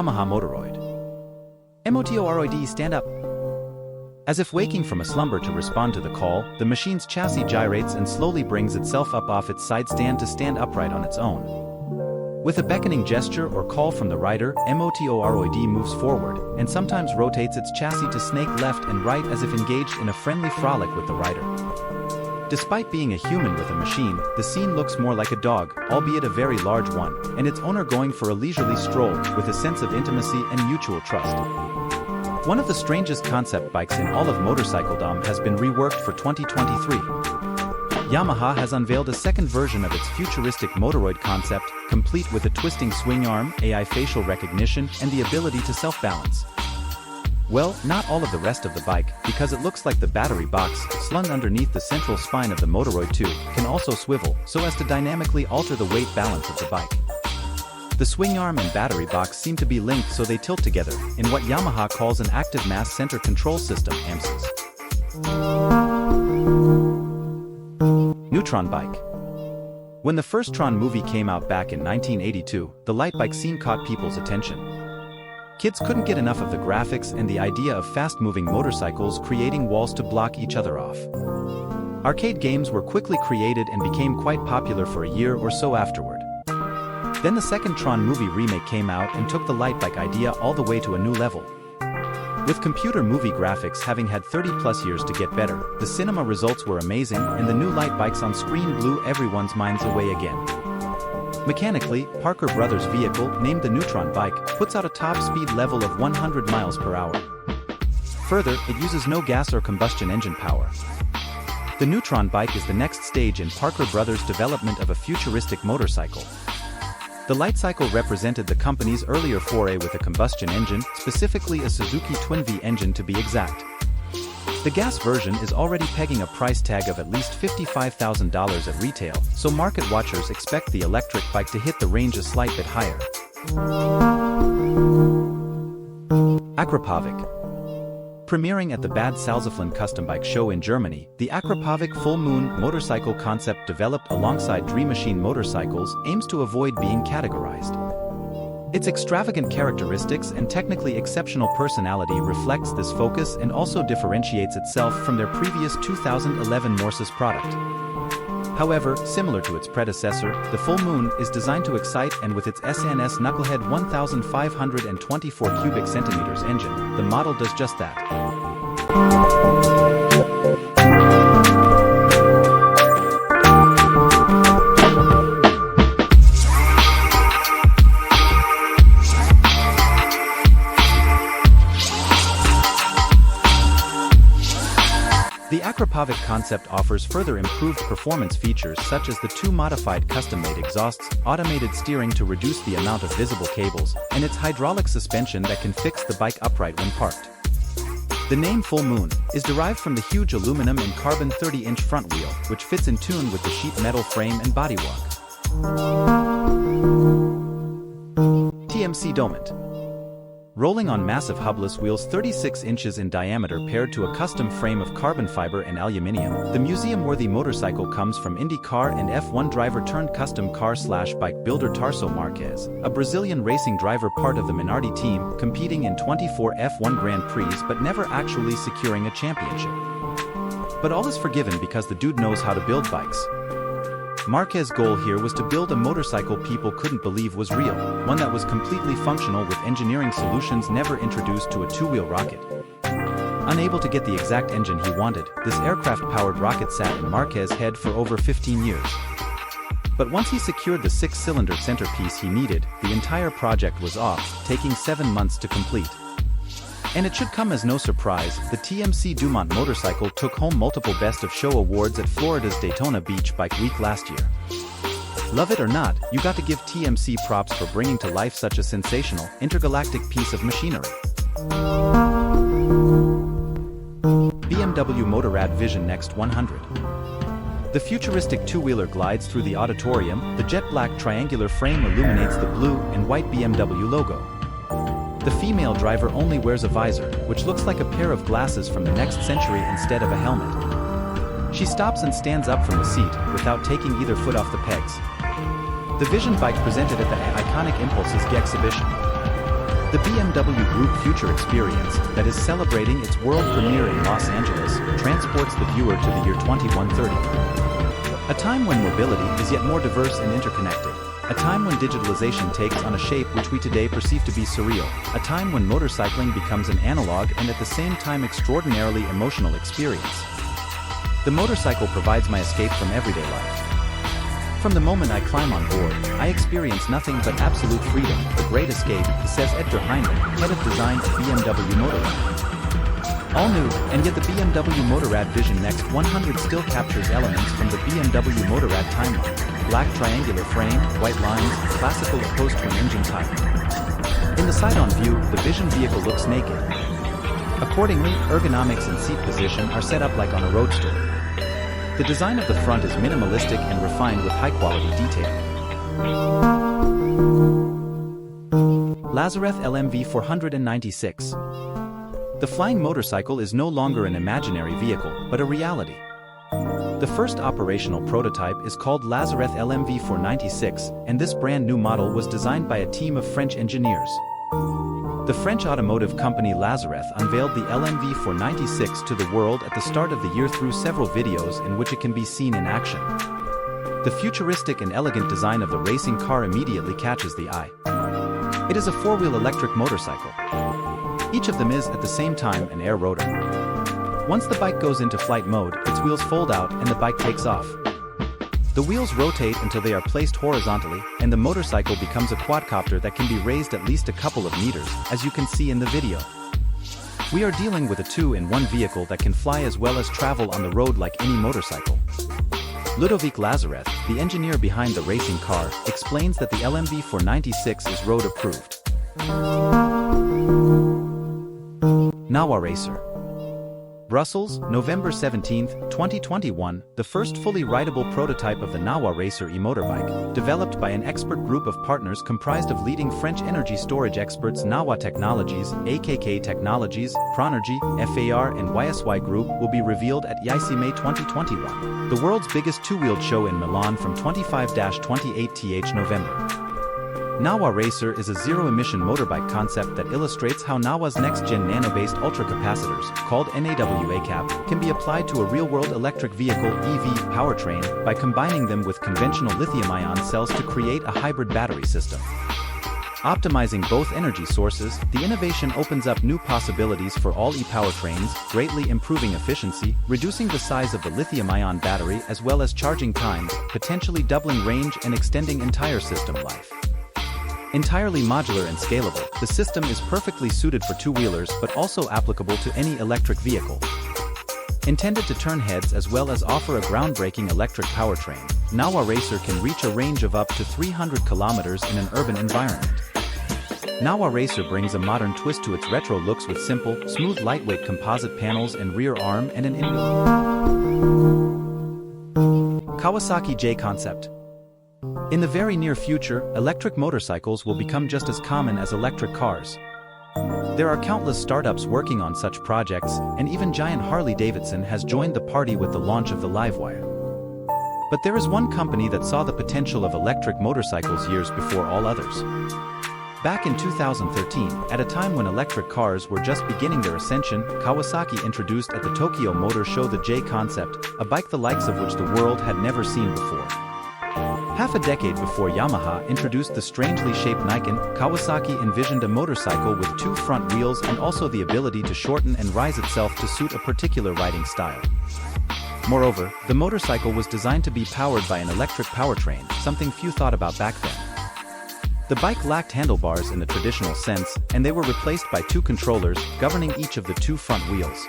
Yamaha Motoroid. Motoroid, stand up. As if waking from a slumber to respond to the call, the machine's chassis gyrates and slowly brings itself up off its side stand to stand upright on its own. With a beckoning gesture or call from the rider, Motoroid moves forward, and sometimes rotates its chassis to snake left and right as if engaged in a friendly frolic with the rider. Despite being a human with a machine, the scene looks more like a dog, albeit a very large one, and its owner going for a leisurely stroll, with a sense of intimacy and mutual trust. One of the strangest concept bikes in all of motorcycledom has been reworked for 2023. Yamaha has unveiled a second version of its futuristic Motoroid concept, complete with a twisting swing arm, AI facial recognition, and the ability to self-balance. Well, not all of the rest of the bike, because it looks like the battery box, slung underneath the central spine of the Motoroid 2, can also swivel, so as to dynamically alter the weight balance of the bike. The swing arm and battery box seem to be linked so they tilt together, in what Yamaha calls an active mass center control system, AMCS. Neutron Bike. When the first Tron movie came out back in 1982, the light bike scene caught people's attention. Kids couldn't get enough of the graphics and the idea of fast-moving motorcycles creating walls to block each other off. Arcade games were quickly created and became quite popular for a year or so afterward. Then the second Tron movie remake came out and took the light bike idea all the way to a new level. With computer movie graphics having had 30+ years to get better, the cinema results were amazing and the new light bikes on screen blew everyone's minds away again. Mechanically, Parker Brothers' vehicle, named the Neutron Bike, puts out a top speed level of 100 miles per hour. Further, it uses no gas or combustion engine power. The Neutron Bike is the next stage in Parker Brothers' development of a futuristic motorcycle. The light cycle represented the company's earlier foray with a combustion engine, specifically a Suzuki Twin V engine to be exact. The gas version is already pegging a price tag of at least $55,000 at retail, so market watchers expect the electric bike to hit the range a slight bit higher. Akrapovic. Premiering at the Bad Salzuflen Custom Bike Show in Germany, the Akrapovic Full Moon motorcycle concept developed alongside Dream Machine Motorcycles aims to avoid being categorized. Its extravagant characteristics and technically exceptional personality reflects this focus and also differentiates itself from their previous 2011 Norsis product. However, similar to its predecessor, the Full Moon is designed to excite, and with its SNS Knucklehead 1524 cubic centimeters engine, the model does just that. The Akrapovic concept offers further improved performance features such as the two modified custom-made exhausts, automated steering to reduce the amount of visible cables, and its hydraulic suspension that can fix the bike upright when parked. The name Full Moon is derived from the huge aluminum and carbon 30-inch front wheel, which fits in tune with the sheet metal frame and bodywork. TMC Domunt. Rolling on massive hubless wheels 36 inches in diameter paired to a custom frame of carbon fiber and aluminium, the museum-worthy motorcycle comes from IndyCar and F1 driver-turned-custom car/bike builder Tarso Marques, a Brazilian racing driver part of the Minardi team, competing in 24 F1 Grand Prix but never actually securing a championship. But all is forgiven because the dude knows how to build bikes. Marquez's goal here was to build a motorcycle people couldn't believe was real, one that was completely functional with engineering solutions never introduced to a two-wheel rocket. Unable to get the exact engine he wanted, this aircraft-powered rocket sat in Marquez's head for over 15 years. But once he secured the 6-cylinder centerpiece he needed, the entire project was off, taking 7 months to complete. And it should come as no surprise, the TMC Domunt motorcycle took home multiple Best of Show awards at Florida's Daytona Beach Bike Week last year. Love it or not, you got to give TMC props for bringing to life such a sensational, intergalactic piece of machinery. BMW Motorrad Vision Next 100. The futuristic two-wheeler glides through the auditorium, the jet-black triangular frame illuminates the blue and white BMW logo. The female driver only wears a visor, which looks like a pair of glasses from the next century instead of a helmet. She stops and stands up from the seat, without taking either foot off the pegs. The Vision bike presented at the iconic Impulses exhibition. The BMW Group Future Experience, that is celebrating its world premiere in Los Angeles, transports the viewer to the year 2130. A time when mobility is yet more diverse and interconnected. A time when digitalization takes on a shape which we today perceive to be surreal. A time when motorcycling becomes an analog and at the same time extraordinarily emotional experience. The motorcycle provides my escape from everyday life. From the moment I climb on board, I experience nothing but absolute freedom, the great escape, says Edgar Heinrich, head of design at BMW Motorrad. All new, and yet the BMW Motorrad Vision Next 100 still captures elements from the BMW Motorrad timeline. Black triangular frame, white lines, classical opposed twin engine type. In the side-on view, the Vision vehicle looks naked. Accordingly, ergonomics and seat position are set up like on a roadster. The design of the front is minimalistic and refined with high-quality detail. Lazareth LMV 496. The flying motorcycle is no longer an imaginary vehicle, but a reality. The first operational prototype is called Lazareth LMV 496, and this brand new model was designed by a team of French engineers. The French automotive company Lazareth unveiled the LMV 496 to the world at the start of the year through several videos in which it can be seen in action. The futuristic and elegant design of the racing car immediately catches the eye. It is a four-wheel electric motorcycle. Each of them is, at the same time, an air rotor. Once the bike goes into flight mode, its wheels fold out and the bike takes off. The wheels rotate until they are placed horizontally, and the motorcycle becomes a quadcopter that can be raised at least a couple of meters, as you can see in the video. We are dealing with a two-in-one vehicle that can fly as well as travel on the road like any motorcycle. Ludovic Lazareth, the engineer behind the racing car, explains that the LMV 496 is road approved. NAWA Racer. Brussels, November 17, 2021, the first fully rideable prototype of the NAWA Racer e-motorbike, developed by an expert group of partners comprised of leading French energy storage experts NAWA Technologies, AKK Technologies, Pronergy, FAR and YSY Group, will be revealed at ICMA 2021, the world's biggest two-wheeled show in Milan from 25-28th November. NAWA Racer is a zero-emission motorbike concept that illustrates how NAWA's next-gen nano-based ultracapacitors, called NAWA cap, can be applied to a real-world electric vehicle (EV) powertrain by combining them with conventional lithium-ion cells to create a hybrid battery system. Optimizing both energy sources, the innovation opens up new possibilities for all e-powertrains, greatly improving efficiency, reducing the size of the lithium-ion battery as well as charging times, potentially doubling range and extending entire system life. Entirely modular and scalable, the system is perfectly suited for two-wheelers but also applicable to any electric vehicle. Intended to turn heads as well as offer a groundbreaking electric powertrain, NAWA Racer can reach a range of up to 300 kilometers in an urban environment. NAWA Racer brings a modern twist to its retro looks with simple, smooth lightweight composite panels and rear arm and an inbuilt Kawasaki J Concept. In the very near future, electric motorcycles will become just as common as electric cars. There are countless startups working on such projects, and even giant Harley-Davidson has joined the party with the launch of the Livewire. But there is one company that saw the potential of electric motorcycles years before all others. Back in 2013, at a time when electric cars were just beginning their ascension, Kawasaki introduced at the Tokyo Motor Show the J Concept, a bike the likes of which the world had never seen before. Half a decade before Yamaha introduced the strangely shaped Nikon, Kawasaki envisioned a motorcycle with two front wheels and also the ability to shorten and rise itself to suit a particular riding style. Moreover, the motorcycle was designed to be powered by an electric powertrain, something few thought about back then. The bike lacked handlebars in the traditional sense, and they were replaced by two controllers, governing each of the two front wheels.